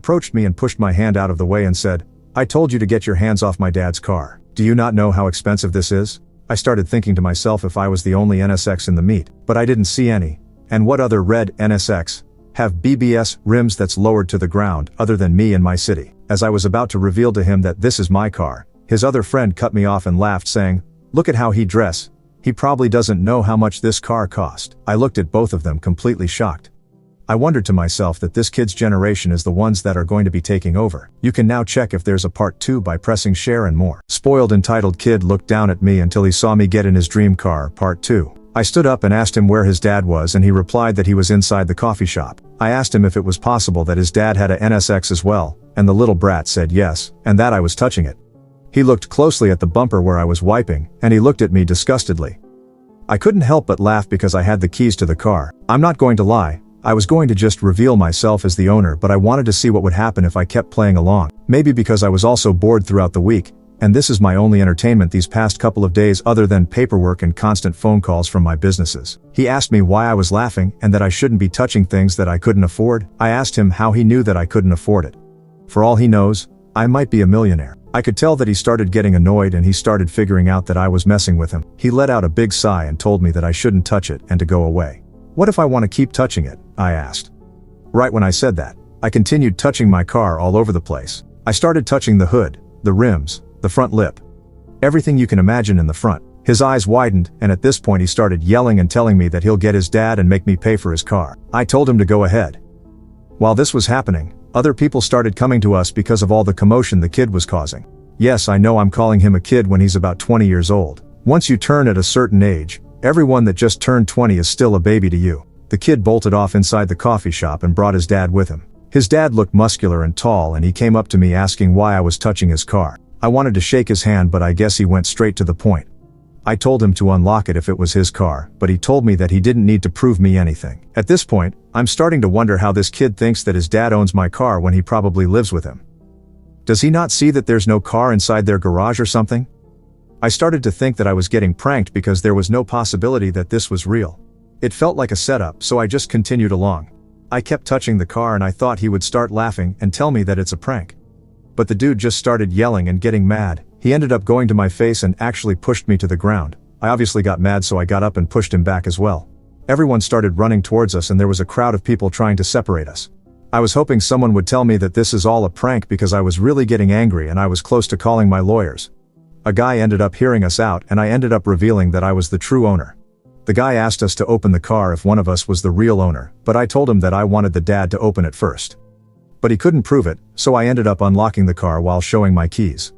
approached me and pushed my hand out of the way and said, "I told you to get your hands off my dad's car. Do you not know how expensive this is?" I started thinking to myself if I was the only NSX in the meet, but I didn't see any. And what other red NSX have BBS rims that's lowered to the ground other than me in my city? As I was about to reveal to him that this is my car, his other friend cut me off and laughed, saying, "Look at how he dress. He probably doesn't know how much this car cost." I looked at both of them completely shocked. I wondered to myself that this kid's generation is the ones that are going to be taking over. You can now check if there's a part 2 by pressing share and more. Spoiled entitled kid looked down at me until he saw me get in his dream car, part 2. I stood up and asked him where his dad was, and he replied that he was inside the coffee shop. I asked him if it was possible that his dad had a NSX as well, and the little brat said yes, and that I was touching it. He looked closely at the bumper where I was wiping, and he looked at me disgustedly. I couldn't help but laugh because I had the keys to the car. I'm not going to lie, I was going to just reveal myself as the owner, but I wanted to see what would happen if I kept playing along. Maybe because I was also bored throughout the week, and this is my only entertainment these past couple of days other than paperwork and constant phone calls from my businesses. He asked me why I was laughing and that I shouldn't be touching things that I couldn't afford. I asked him how he knew that I couldn't afford it. For all he knows, I might be a millionaire. I could tell that he started getting annoyed and he started figuring out that I was messing with him. He let out a big sigh and told me that I shouldn't touch it and to go away. "What if I want to keep touching it?" I asked. Right when I said that, I continued touching my car all over the place. I started touching the hood, the rims, the front lip. Everything you can imagine in the front. His eyes widened, and at this point he started yelling and telling me that he'll get his dad and make me pay for his car. I told him to go ahead. While this was happening, other people started coming to us because of all the commotion the kid was causing. Yes, I know I'm calling him a kid when he's about 20 years old. Once you turn at a certain age, everyone that just turned 20 is still a baby to you. The kid bolted off inside the coffee shop and brought his dad with him. His dad looked muscular and tall, and he came up to me asking why I was touching his car. I wanted to shake his hand, but I guess he went straight to the point. I told him to unlock it if it was his car, but he told me that he didn't need to prove me anything. At this point, I'm starting to wonder how this kid thinks that his dad owns my car when he probably lives with him. Does he not see that there's no car inside their garage or something? I started to think that I was getting pranked because there was no possibility that this was real. It felt like a setup, so I just continued along. I kept touching the car and I thought he would start laughing and tell me that it's a prank. But the dude just started yelling and getting mad. He ended up going to my face and actually pushed me to the ground. I obviously got mad, so I got up and pushed him back as well. Everyone started running towards us and there was a crowd of people trying to separate us. I was hoping someone would tell me that this is all a prank because I was really getting angry and I was close to calling my lawyers. A guy ended up hearing us out and I ended up revealing that I was the true owner. The guy asked us to open the car if one of us was the real owner, but I told him that I wanted the dad to open it first. But he couldn't prove it, so I ended up unlocking the car while showing my keys.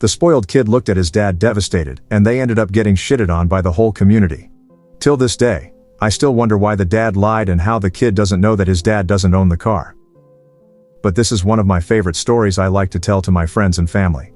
The spoiled kid looked at his dad devastated, and they ended up getting shitted on by the whole community. Till this day, I still wonder why the dad lied and how the kid doesn't know that his dad doesn't own the car. But this is one of my favorite stories I like to tell to my friends and family.